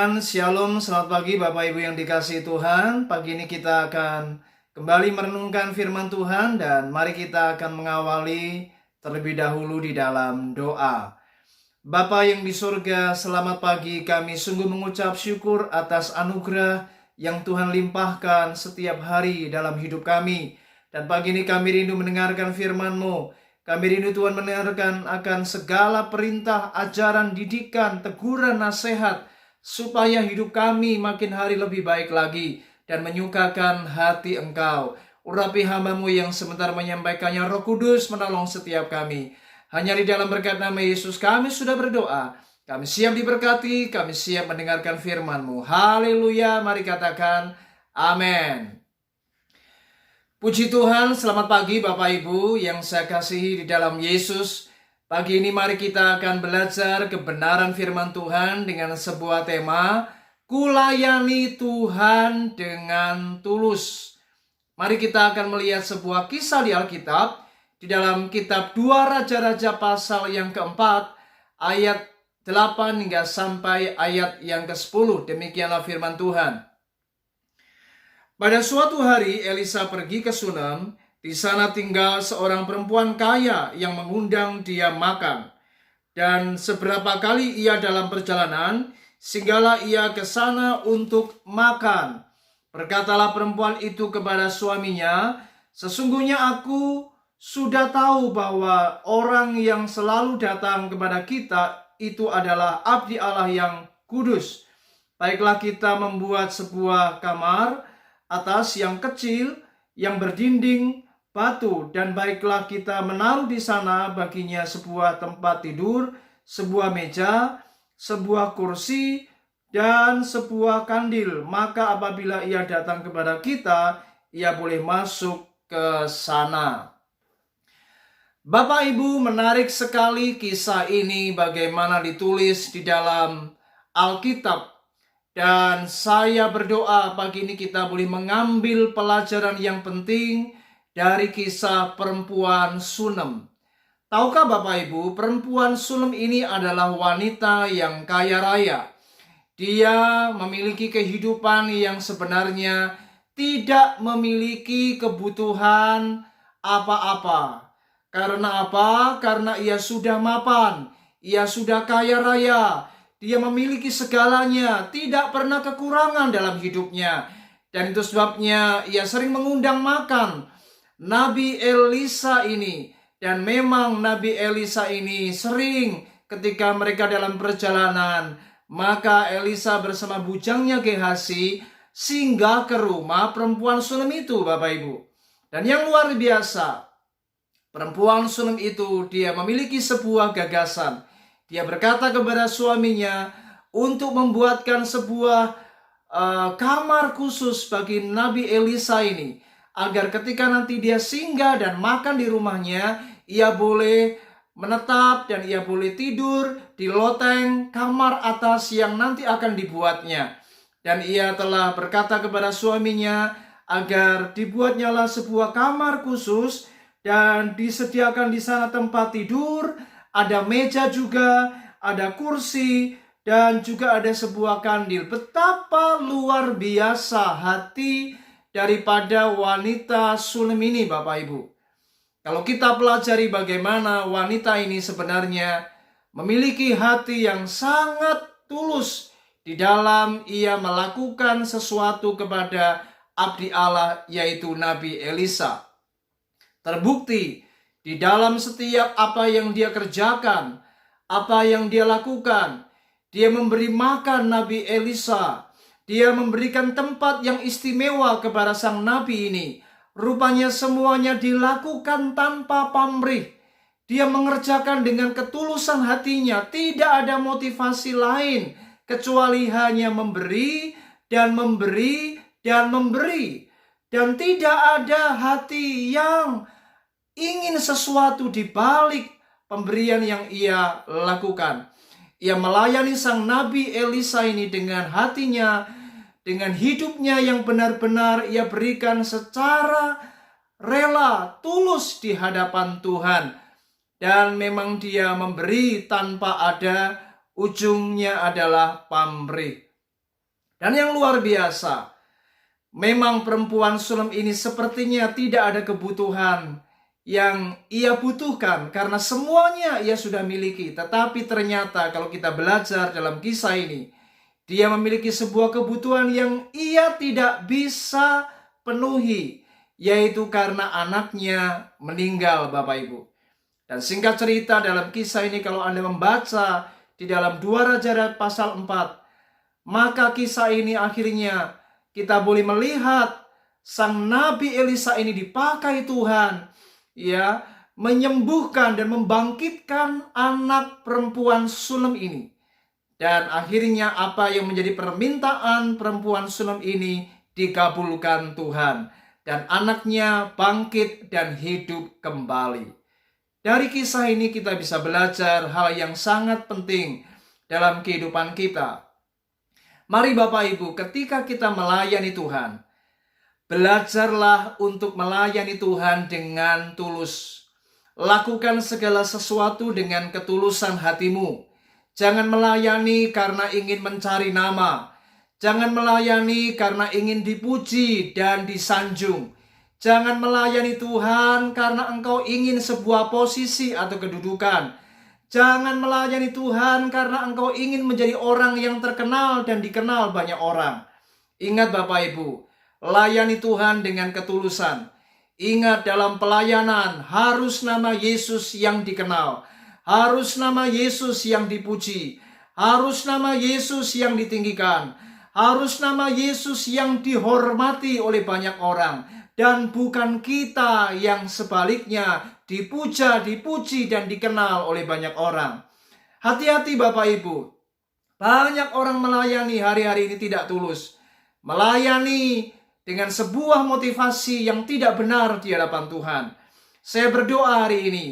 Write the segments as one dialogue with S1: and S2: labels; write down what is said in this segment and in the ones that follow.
S1: Tuhan, Shalom, selamat pagi Bapak Ibu yang dikasihi Tuhan. Pagi ini kita akan kembali merenungkan firman Tuhan dan mari kita akan mengawali terlebih dahulu di dalam doa. Bapa yang di surga, selamat pagi, kami sungguh mengucap syukur atas anugerah yang Tuhan limpahkan setiap hari dalam hidup kami. Dan pagi ini kami rindu mendengarkan firman-Mu. Kami rindu Tuhan mendengarkan akan segala perintah, ajaran, didikan, teguran, nasihat, supaya hidup kami makin hari lebih baik lagi dan menyukakan hati Engkau. Urapi hamba-Mu yang sebentar menyampaikannya, Roh Kudus menolong setiap kami. Hanya di dalam berkat nama Yesus kami sudah berdoa. Kami siap diberkati, kami siap mendengarkan firman-Mu. Haleluya, mari katakan amin. Puji Tuhan, selamat pagi Bapak Ibu yang saya kasihi di dalam Yesus. Pagi ini mari kita akan belajar kebenaran firman Tuhan dengan sebuah tema, Kulayani Tuhan dengan tulus. Mari kita akan melihat sebuah kisah di Alkitab, di dalam kitab 2 Raja-Raja pasal yang keempat, ayat 8 hingga sampai ayat yang ke-10. Demikianlah firman Tuhan. Pada suatu hari Elisa pergi ke Sunem. Di sana tinggal seorang perempuan kaya yang mengundang dia makan. Dan seberapa kali ia dalam perjalanan, singgallah ia ke sana untuk makan. Berkatalah perempuan itu kepada suaminya, sesungguhnya aku sudah tahu bahwa orang yang selalu datang kepada kita itu adalah abdi Allah yang kudus. Baiklah kita membuat sebuah kamar atas yang kecil, yang berdinding batu, dan baiklah kita menaruh di sana baginya sebuah tempat tidur, sebuah meja, sebuah kursi, dan sebuah kandil. Maka apabila ia datang kepada kita, ia boleh masuk ke sana. Bapak Ibu, menarik sekali kisah ini bagaimana ditulis di dalam Alkitab. Dan saya berdoa pagi ini kita boleh mengambil pelajaran yang penting dari kisah perempuan Sunem. Tahukah Bapak Ibu, perempuan Sunem ini adalah wanita yang kaya raya. Dia memiliki kehidupan yang sebenarnya tidak memiliki kebutuhan apa-apa. Karena apa? Karena ia sudah mapan, ia sudah kaya raya, dia memiliki segalanya, tidak pernah kekurangan dalam hidupnya. Dan itu sebabnya ia sering mengundang makan Nabi Elisa ini. Dan memang Nabi Elisa ini sering ketika mereka dalam perjalanan, maka Elisa bersama bujangnya Gehazi singgah ke rumah perempuan Sunem itu, Bapak Ibu. Dan yang luar biasa, perempuan Sunem itu dia memiliki sebuah gagasan. Dia berkata kepada suaminya untuk membuatkan sebuah kamar khusus bagi Nabi Elisa ini, agar ketika nanti dia singgah dan makan di rumahnya, ia boleh menetap dan ia boleh tidur di loteng kamar atas yang nanti akan dibuatnya. Dan ia telah berkata kepada suaminya agar dibuatnyalah sebuah kamar khusus dan disediakan di sana tempat tidur, ada meja juga, ada kursi, dan juga ada sebuah kandil. Betapa luar biasa hati daripada wanita Sunem ini, Bapak Ibu. Kalau kita pelajari bagaimana wanita ini sebenarnya memiliki hati yang sangat tulus di dalam ia melakukan sesuatu kepada abdi Allah, yaitu Nabi Elisa. Terbukti di dalam setiap apa yang dia kerjakan, apa yang dia lakukan, dia memberi makan Nabi Elisa. Dia memberikan tempat yang istimewa kepada sang nabi ini. Rupanya semuanya dilakukan tanpa pamrih. Dia mengerjakan dengan ketulusan hatinya. Tidak ada motivasi lain kecuali hanya memberi dan memberi dan memberi. Dan tidak ada hati yang ingin sesuatu di balik pemberian yang ia lakukan. Ia melayani sang Nabi Elisa ini dengan hatinya, dengan hidupnya yang benar-benar ia berikan secara rela, tulus di hadapan Tuhan. Dan memang dia memberi tanpa ada ujungnya adalah pamrih. Dan yang luar biasa, memang perempuan sulem ini sepertinya tidak ada kebutuhan yang ia butuhkan karena semuanya ia sudah miliki. Tetapi ternyata kalau kita belajar dalam kisah ini, dia memiliki sebuah kebutuhan yang ia tidak bisa penuhi, yaitu karena anaknya meninggal, Bapak Ibu. Dan singkat cerita dalam kisah ini, kalau Anda membaca di dalam 2 Raja pasal 4, maka kisah ini akhirnya kita boleh melihat sang Nabi Elisa ini dipakai Tuhan, ya, menyembuhkan dan membangkitkan anak perempuan sulem ini. Dan akhirnya apa yang menjadi permintaan perempuan sulem ini dikabulkan Tuhan. Dan anaknya bangkit dan hidup kembali. Dari kisah ini kita bisa belajar hal yang sangat penting dalam kehidupan kita. Mari Bapak Ibu, ketika kita melayani Tuhan, belajarlah untuk melayani Tuhan dengan tulus. Lakukan segala sesuatu dengan ketulusan hatimu. Jangan melayani karena ingin mencari nama. Jangan melayani karena ingin dipuji dan disanjung. Jangan melayani Tuhan karena engkau ingin sebuah posisi atau kedudukan. Jangan melayani Tuhan karena engkau ingin menjadi orang yang terkenal dan dikenal banyak orang. Ingat Bapak Ibu, layani Tuhan dengan ketulusan. Ingat dalam pelayanan harus nama Yesus yang dikenal. Harus nama Yesus yang dipuji. Harus nama Yesus yang ditinggikan. Harus nama Yesus yang dihormati oleh banyak orang. Dan bukan kita yang sebaliknya dipuja, dipuji, dan dikenal oleh banyak orang. Hati-hati Bapak Ibu. Banyak orang melayani hari-hari ini tidak tulus. Melayani dengan sebuah motivasi yang tidak benar di hadapan Tuhan. Saya berdoa hari ini,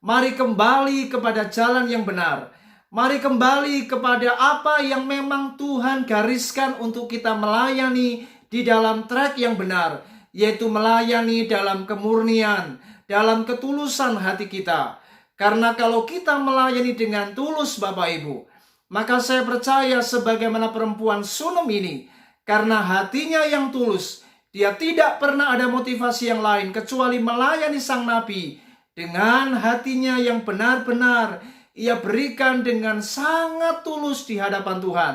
S1: mari kembali kepada jalan yang benar. Mari kembali kepada apa yang memang Tuhan gariskan untuk kita melayani di dalam track yang benar, yaitu melayani dalam kemurnian, dalam ketulusan hati kita. Karena kalau kita melayani dengan tulus Bapak Ibu, maka saya percaya sebagaimana perempuan Sunem ini, karena hatinya yang tulus, dia tidak pernah ada motivasi yang lain kecuali melayani sang Nabi. Dengan hatinya yang benar-benar ia berikan dengan sangat tulus di hadapan Tuhan.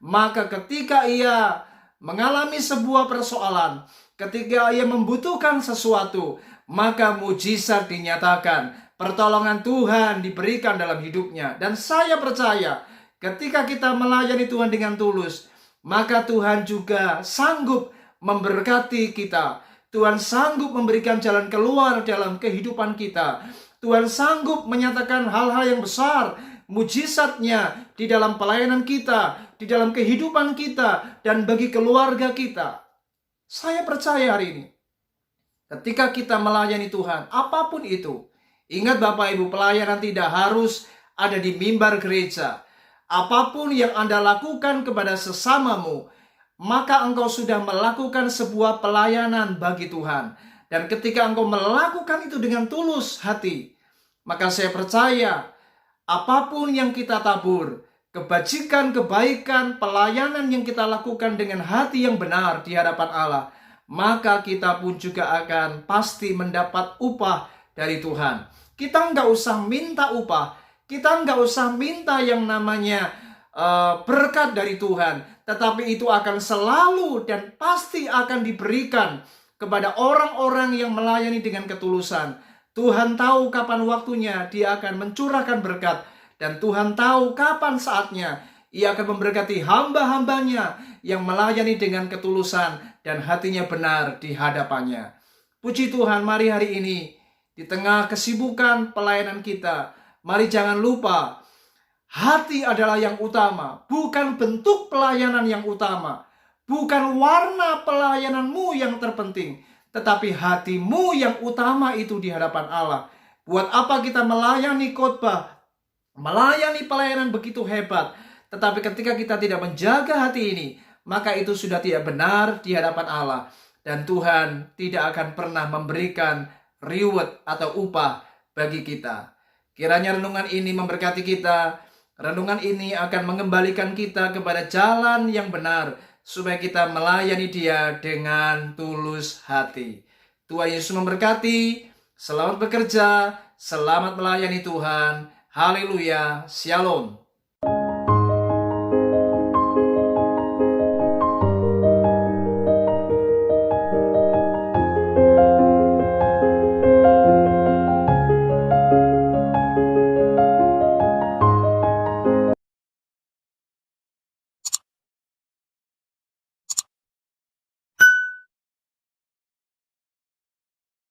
S1: Maka ketika ia mengalami sebuah persoalan, ketika ia membutuhkan sesuatu, maka mujizat dinyatakan. Pertolongan Tuhan diberikan dalam hidupnya. Dan saya percaya ketika kita melayani Tuhan dengan tulus, maka Tuhan juga sanggup memberkati kita. Tuhan sanggup memberikan jalan keluar dalam kehidupan kita. Tuhan sanggup menyatakan hal-hal yang besar, mujizatnya di dalam pelayanan kita, di dalam kehidupan kita, dan bagi keluarga kita. Saya percaya hari ini, ketika kita melayani Tuhan, apapun itu, ingat Bapak Ibu, pelayanan tidak harus ada di mimbar gereja. Apapun yang Anda lakukan kepada sesamamu, maka engkau sudah melakukan sebuah pelayanan bagi Tuhan. Dan ketika engkau melakukan itu dengan tulus hati, maka saya percaya apapun yang kita tabur, kebajikan, kebaikan, pelayanan yang kita lakukan dengan hati yang benar di hadapan Allah, maka kita pun juga akan pasti mendapat upah dari Tuhan. Kita nggak usah minta upah, kita nggak usah minta yang namanya berkat dari Tuhan, tetapi itu akan selalu dan pasti akan diberikan kepada orang-orang yang melayani dengan ketulusan. Tuhan tahu kapan waktunya Dia akan mencurahkan berkat, dan Tuhan tahu kapan saatnya Ia akan memberkati hamba-hambanya yang melayani dengan ketulusan dan hatinya benar di hadapannya. Puji Tuhan, mari hari ini di tengah kesibukan pelayanan kita, mari jangan lupa hati adalah yang utama, bukan bentuk pelayanan yang utama, bukan warna pelayananmu yang terpenting, tetapi hatimu yang utama itu di hadapan Allah. Buat apa kita melayani khotbah, melayani pelayanan begitu hebat, tetapi ketika kita tidak menjaga hati ini, maka itu sudah tidak benar di hadapan Allah. Dan Tuhan tidak akan pernah memberikan reward atau upah bagi kita. Kiranya renungan ini memberkati kita. Renungan ini akan mengembalikan kita kepada jalan yang benar, supaya kita melayani Dia dengan tulus hati. Tuhan Yesus memberkati, selamat bekerja, selamat melayani Tuhan. Haleluya, Shalom.